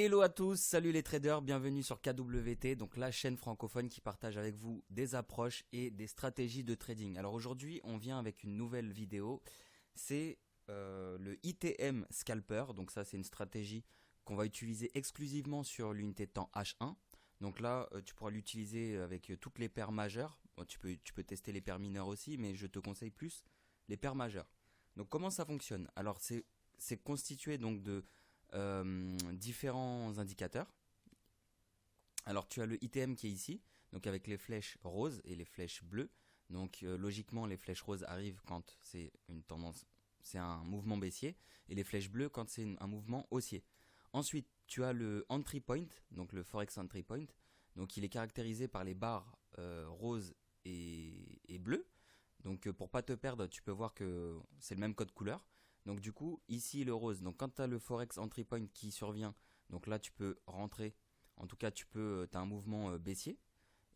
Hello à tous, salut les traders, bienvenue sur KWT, donc la chaîne francophone qui partage avec vous des approches et des stratégies de trading. Alors aujourd'hui, on vient avec une nouvelle vidéo, c'est le ITM Scalper, donc ça c'est une stratégie qu'on va utiliser exclusivement sur l'unité de temps H1. Donc là, tu pourras l'utiliser avec toutes les paires majeures. Bon, tu peux tester les paires mineures aussi, mais je te conseille plus les paires majeures. Donc comment ça fonctionne? Alors c'est constitué donc de différents indicateurs. Alors tu as le ITM qui est ici, donc avec les flèches roses et les flèches bleues. Donc logiquement les flèches roses arrivent quand c'est une tendance, c'est un mouvement baissier, et les flèches bleues quand c'est un mouvement haussier. Ensuite tu as le entry point, donc le forex entry point. Donc il est caractérisé par les barres roses et bleues. Donc pour pas te perdre, tu peux voir que c'est le même code couleur. Donc du coup, ici le rose, donc quand tu as le forex entry point qui survient, donc là tu peux rentrer, en tout cas tu as un mouvement baissier.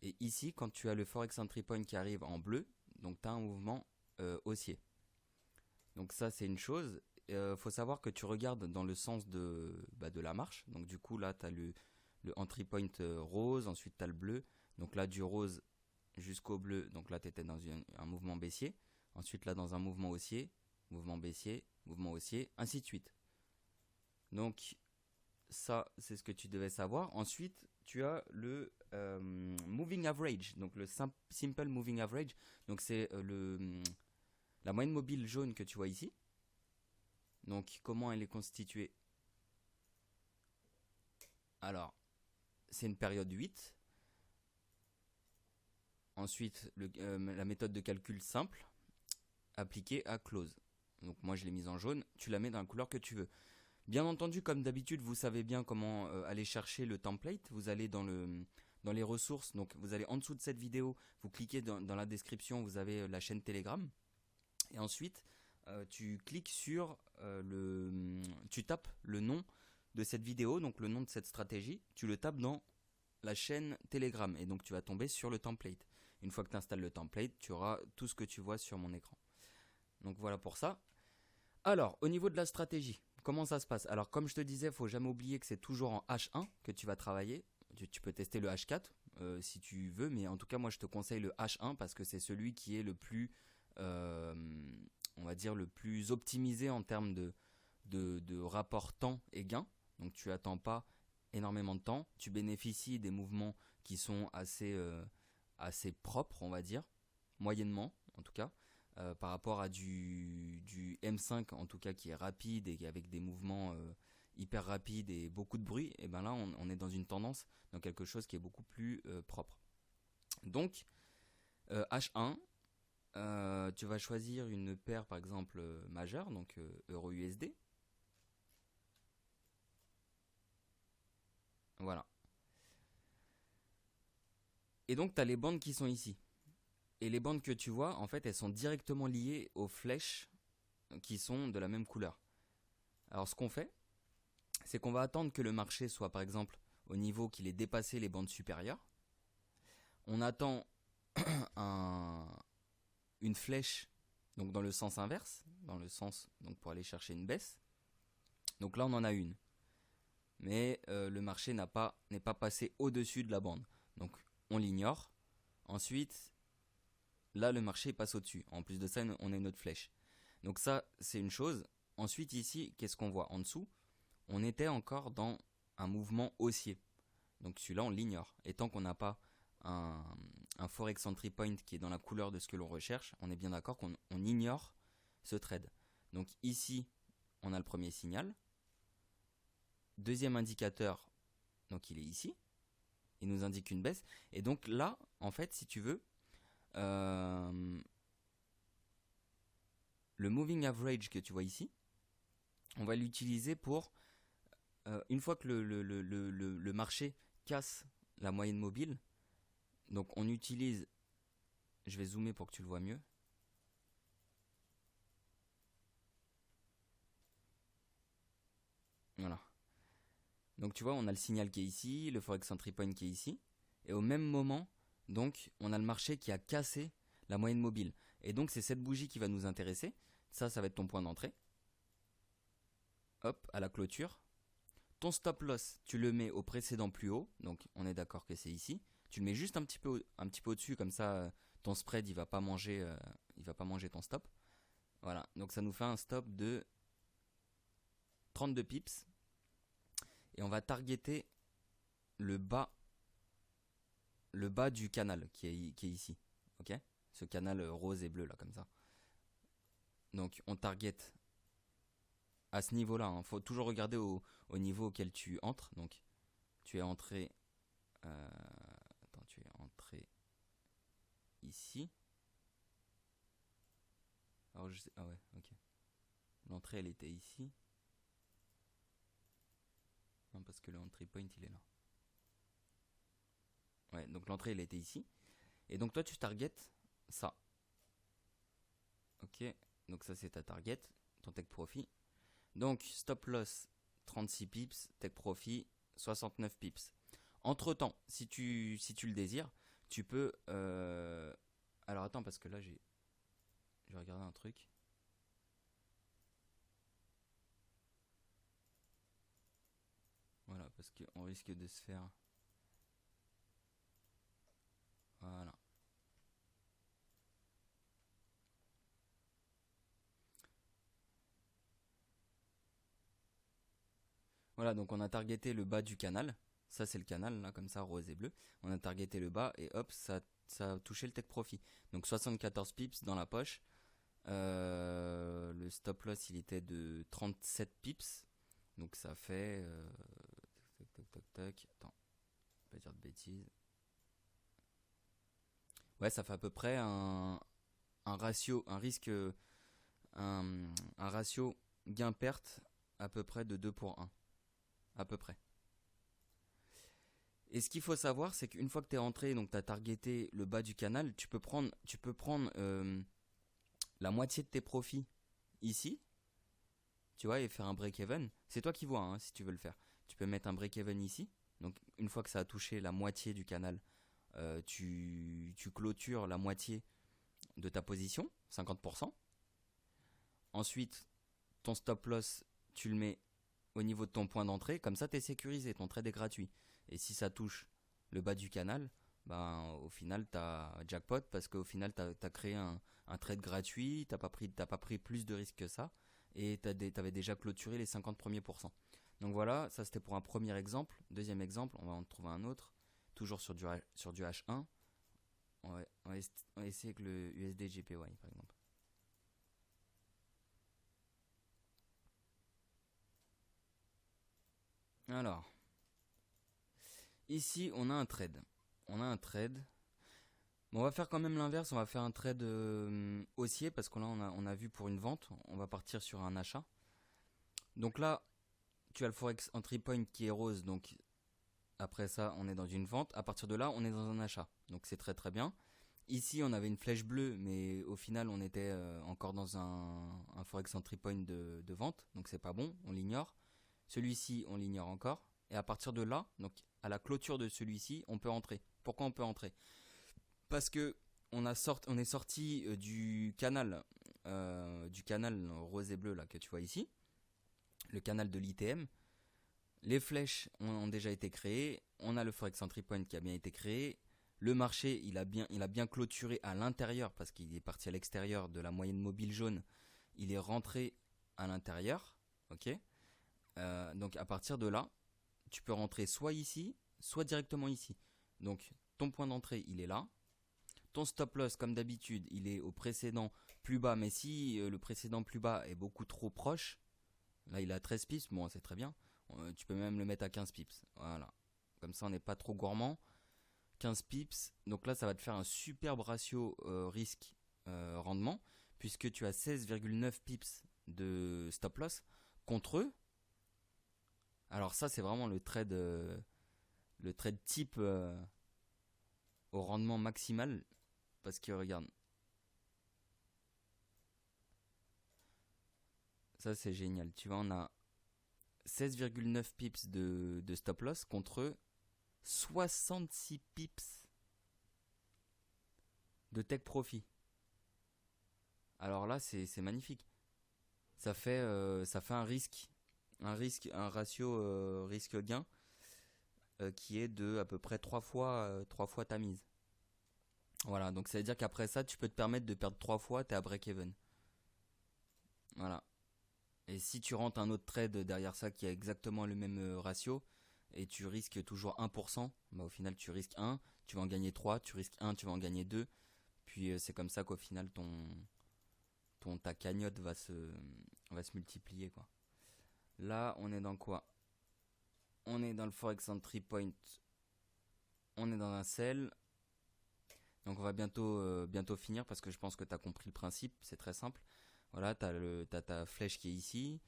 Et ici, quand tu as le forex entry point qui arrive en bleu, donc tu as un mouvement haussier. Donc ça c'est une chose. Faut savoir que tu regardes dans le sens de la marche. Donc du coup là tu as le entry point rose, ensuite tu as le bleu. Donc là du rose jusqu'au bleu, donc là tu étais dans un mouvement baissier. Ensuite là dans un mouvement haussier, mouvement baissier, mouvement haussier, ainsi de suite. Donc ça c'est ce que tu devais savoir. Ensuite tu as le moving average, donc le simple moving average. Donc c'est la moyenne mobile jaune que tu vois ici. Donc comment elle est constituée? Alors c'est une période 8. Ensuite la méthode de calcul simple appliquée à close. Donc moi je l'ai mise en jaune, tu la mets dans la couleur que tu veux. Bien entendu, comme d'habitude, vous savez bien comment aller chercher le template. Vous allez dans les ressources, donc vous allez en dessous de cette vidéo, vous cliquez dans la description, vous avez la chaîne Telegram. Et ensuite, tu cliques sur tu tapes le nom de cette vidéo, donc le nom de cette stratégie, tu le tapes dans la chaîne Telegram et donc tu vas tomber sur le template. Une fois que tu installes le template, tu auras tout ce que tu vois sur mon écran. Donc voilà pour ça. Alors, au niveau de la stratégie, comment ça se passe? Alors, comme je te disais, il ne faut jamais oublier que c'est toujours en H1 que tu vas travailler. Tu peux tester le H4 si tu veux, mais en tout cas, moi, je te conseille le H1 parce que c'est celui qui est le plus, on va dire, le plus optimisé en termes de rapport temps et gain. Donc, tu n'attends pas énormément de temps. Tu bénéficies des mouvements qui sont assez propres, on va dire, moyennement en tout cas. Par rapport à du M5 en tout cas qui est rapide et avec des mouvements hyper rapides et beaucoup de bruit, et bien là on est dans une tendance, dans quelque chose qui est beaucoup plus propre. Donc H1, tu vas choisir une paire par exemple majeure, donc Euro-USD. Voilà. Et donc tu as les bandes qui sont ici. Et les bandes que tu vois, en fait, elles sont directement liées aux flèches qui sont de la même couleur. Alors, ce qu'on fait, c'est qu'on va attendre que le marché soit, par exemple, au niveau qu'il ait dépassé les bandes supérieures. On attend une flèche, donc dans le sens inverse, dans le sens donc pour aller chercher une baisse. Donc là, on en a une. Mais le marché n'est pas passé au-dessus de la bande. Donc, on l'ignore. Ensuite, là le marché passe au-dessus. En plus de ça, on a une autre flèche. Donc ça, c'est une chose. Ensuite ici, qu'est-ce qu'on voit en dessous? On était encore dans un mouvement haussier. Donc celui-là, on l'ignore. Et tant qu'on n'a pas un forex entry point qui est dans la couleur de ce que l'on recherche, on est bien d'accord qu'on ignore ce trade. Donc ici, on a le premier signal. Deuxième indicateur, donc il est ici. Il nous indique une baisse. Et donc là, en fait, si tu veux, le moving average que tu vois ici, on va l'utiliser pour une fois que le marché casse la moyenne mobile. Donc on utilise, je vais zoomer pour que tu le vois mieux. Voilà. Donc tu vois, on a le signal qui est ici, le forex entry point qui est ici, et au même moment, donc on a le marché qui a cassé la moyenne mobile. Et donc c'est cette bougie qui va nous intéresser. Ça va être ton point d'entrée. Hop, à la clôture. Ton stop loss, tu le mets au précédent plus haut. Donc on est d'accord que c'est ici. Tu le mets juste un petit peu au-dessus, comme ça ton spread il va pas manger ton stop. Voilà, donc ça nous fait un stop de 32 pips. Et on va targeter le bas du canal qui est ici. Ok, ce canal rose et bleu là, comme ça. Donc on target à ce niveau là. Faut toujours regarder au niveau auquel tu entres. Donc tu es entré. Tu es entré ici. Alors je sais. Ah ouais, ok. L'entrée elle était ici. Non, parce que le entry point il est là. Ouais, donc l'entrée elle était ici. Et donc toi tu target ça. Ok, donc ça c'est ta target, ton take profit. Donc stop loss 36 pips, take profit 69 pips. Entre temps, si tu le désires, tu peux. Alors attends, parce que là j'ai regardé un truc. Voilà, parce qu'on risque de se faire. Voilà. Voilà, donc on a targeté le bas du canal. Ça c'est le canal, là, comme ça, rose et bleu. On a targeté le bas et hop, ça a touché le take profit. Donc 74 pips dans la poche. Le stop loss il était de 37 pips. Donc ça fait. Tac. Attends, pas dire de bêtises. Ouais, ça fait à peu près un ratio, un ratio gain-perte à peu près de 2 pour 1. À peu près. Et ce qu'il faut savoir, c'est qu'une fois que tu es rentré, donc tu as targeté le bas du canal, tu peux prendre la moitié de tes profits ici, tu vois, et faire un break-even. C'est toi qui vois, hein, si tu veux le faire. Tu peux mettre un break-even ici. Donc une fois que ça a touché la moitié du canal, tu clôtures la moitié de ta position, 50%. Ensuite, ton stop loss, tu le mets au niveau de ton point d'entrée. Comme ça, tu es sécurisé, ton trade est gratuit. Et si ça touche le bas du canal, ben, au final, tu as jackpot parce qu'au final, tu as créé un trade gratuit, tu n'as pas pris plus de risques que ça et tu avais déjà clôturé les 50 premiers pourcents. Donc voilà, ça c'était pour un premier exemple. Deuxième exemple, on va en trouver un autre, toujours sur du H1. On va essayer avec le USD JPY par exemple. Alors, ici on a un trade. Bon, on va faire quand même l'inverse, on va faire un trade haussier parce que là on a vu pour une vente, on va partir sur un achat. Donc là, tu as le Forex Entry Point qui est rose, donc après ça on est dans une vente. À partir de là, on est dans un achat, donc c'est très très bien. Ici on avait une flèche bleue, mais au final on était encore dans un Forex Entry Point de vente, donc c'est pas bon, on l'ignore. Celui-ci on l'ignore encore. Et à partir de là, donc à la clôture de celui-ci, on peut entrer. Pourquoi on peut entrer? Parce que on est sorti du canal rose et bleu là que tu vois ici, le canal de l'ITM. Les flèches ont déjà été créées, on a le Forex Entry Point qui a bien été créé. Le marché, il a bien clôturé à l'intérieur parce qu'il est parti à l'extérieur de la moyenne mobile jaune. Il est rentré à l'intérieur, ok. Donc à partir de là, tu peux rentrer soit ici, soit directement ici. Donc ton point d'entrée, il est là. Ton stop loss, comme d'habitude, il est au précédent plus bas. Mais si le précédent plus bas est beaucoup trop proche, là il est à 13 pips, bon c'est très bien. Tu peux même le mettre à 15 pips. Voilà. Comme ça on n'est pas trop gourmand. 15 pips. Donc là ça va te faire un superbe ratio risque-rendement. Puisque tu as 16,9 pips de stop loss contre eux. Alors ça c'est vraiment le trade type au rendement maximal. Parce que regarde, ça c'est génial. Tu vois, on a 16,9 pips de stop loss contre 66 pips de take profit. Alors là, c'est magnifique. Ça fait un risque un ratio risque-gain qui est de à peu près 3 fois ta mise. Voilà, donc ça veut dire qu'après ça, tu peux te permettre de perdre 3 fois, t'es à break-even. Voilà. Et si tu rentres un autre trade derrière ça qui a exactement le même ratio, et tu risques toujours 1%, bah au final tu risques 1, tu vas en gagner 3, tu risques 1, tu vas en gagner 2. Puis c'est comme ça qu'au final ta cagnotte va se multiplier quoi. Là on est dans quoi? On est dans le Forex Entry Point. On est dans un sell. Donc on va bientôt finir parce que je pense que tu as compris le principe, c'est très simple. Voilà, t'as ta flèche qui est ici.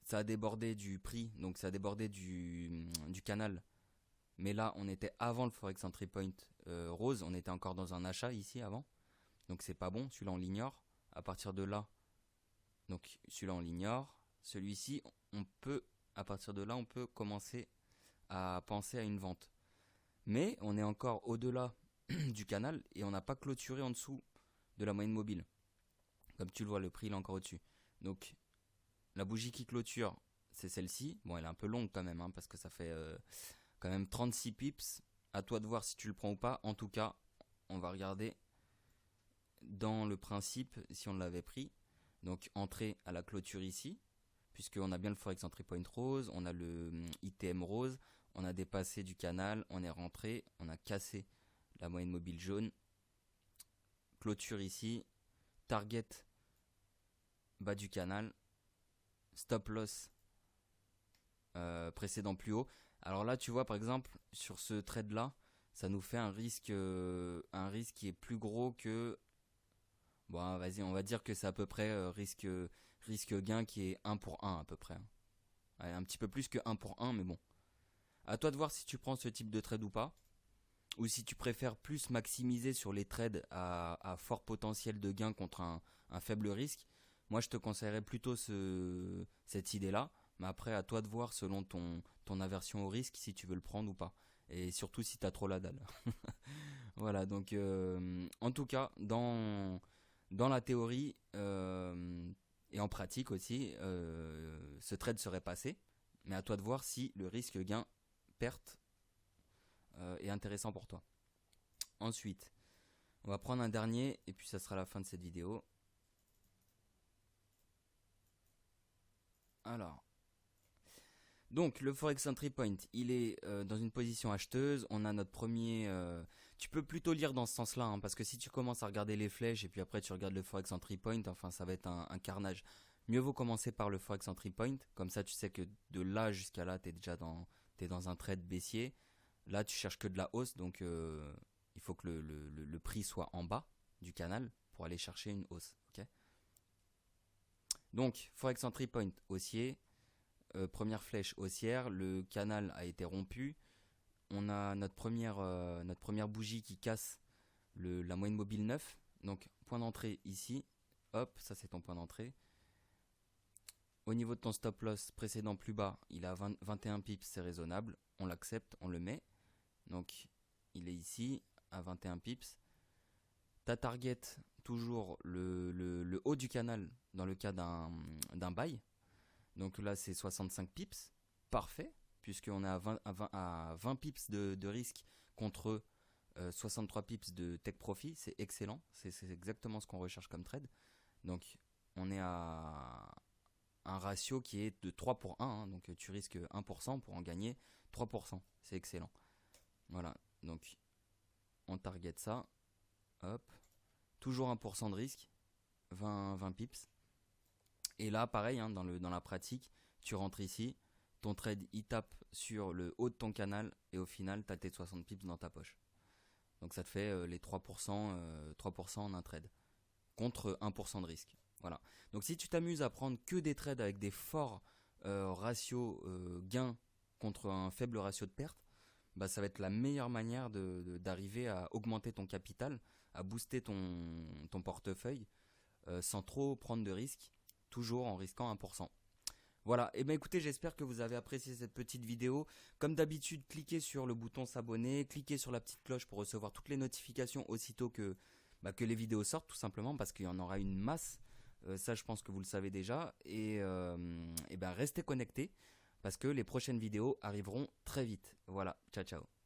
Ça a débordé du prix, donc ça a débordé du canal. Mais là, on était avant le Forex Entry Point rose, on était encore dans un achat ici avant. Donc c'est pas bon, celui-là on l'ignore. À partir de là, donc celui-là on l'ignore. Celui-ci, à partir de là, on peut commencer à penser à une vente. Mais on est encore au-delà du canal et on n'a pas clôturé en dessous de la moyenne mobile. Comme tu le vois, le prix il est encore au-dessus. Donc la bougie qui clôture, c'est celle-ci. Bon, elle est un peu longue quand même, hein, parce que ça fait quand même 36 pips. À toi de voir si tu le prends ou pas. En tout cas, on va regarder dans le principe si on l'avait pris. Donc entrée à la clôture ici, puisqu'on a bien le Forex Entry Point rose, on a le ITM rose, on a dépassé du canal, on est rentré, on a cassé la moyenne mobile jaune. Clôture ici, target bas du canal, stop loss précédent plus haut. Alors là, tu vois, par exemple, sur ce trade là, ça nous fait un risque qui est plus gros que. Bon, vas-y, on va dire que c'est à peu près risque gain qui est 1 pour 1 à peu près. Ouais, un petit peu plus que 1 pour 1, mais bon. À toi de voir si tu prends ce type de trade ou pas. Ou si tu préfères plus maximiser sur les trades à fort potentiel de gain contre un faible risque. Moi, je te conseillerais plutôt cette idée-là. Mais après, à toi de voir selon ton aversion au risque si tu veux le prendre ou pas. Et surtout si tu as trop la dalle. Voilà, donc en tout cas, dans la théorie et en pratique aussi, ce trade serait passé. Mais à toi de voir si le risque gain perte est intéressant pour toi. Ensuite, on va prendre un dernier et puis ça sera la fin de cette vidéo. Alors, donc le Forex Entry Point, il est dans une position acheteuse. On a notre premier. Tu peux plutôt lire dans ce sens-là, hein, parce que si tu commences à regarder les flèches et puis après tu regardes le Forex Entry Point, enfin ça va être un carnage. Mieux vaut commencer par le Forex Entry Point, comme ça tu sais que de là jusqu'à là, t'es dans un trade baissier. Là, tu cherches que de la hausse, donc il faut que le prix soit en bas du canal pour aller chercher une hausse. Okay, donc, Forex Entry Point haussier, première flèche haussière, le canal a été rompu. On a notre première bougie qui casse la moyenne mobile 9. Donc, point d'entrée ici. Hop, ça c'est ton point d'entrée. Au niveau de ton stop loss précédent plus bas, il a 21 pips, c'est raisonnable. On l'accepte, on le met. Donc, il est ici, à 21 pips. Ta target, toujours le haut du canal, dans le cas d'un buy. Donc là, c'est 65 pips. Parfait, puisqu'on est à 20 pips de risque contre 63 pips de take profit. C'est excellent. C'est exactement ce qu'on recherche comme trade. Donc, on est à un ratio qui est de 3 pour 1. Hein, donc, tu risques 1% pour en gagner 3%. C'est excellent. Voilà, donc on target ça, hop, toujours 1% de risque, 20 pips. Et là, pareil, hein, dans la pratique, tu rentres ici, ton trade il tape sur le haut de ton canal et au final, tu as tes 60 pips dans ta poche. Donc ça te fait les 3%, 3% en un trade, contre 1% de risque. Voilà. Donc si tu t'amuses à prendre que des trades avec des forts ratios gains contre un faible ratio de perte, bah, ça va être la meilleure manière d'arriver à augmenter ton capital, à booster ton portefeuille sans trop prendre de risques, toujours en risquant 1%. Voilà, et bien écoutez, j'espère que vous avez apprécié cette petite vidéo. Comme d'habitude, cliquez sur le bouton s'abonner, cliquez sur la petite cloche pour recevoir toutes les notifications aussitôt que les vidéos sortent, tout simplement, parce qu'il y en aura une masse Ça, je pense que vous le savez déjà. Et ben, restez connectés parce que les prochaines vidéos arriveront très vite. Voilà, ciao ciao.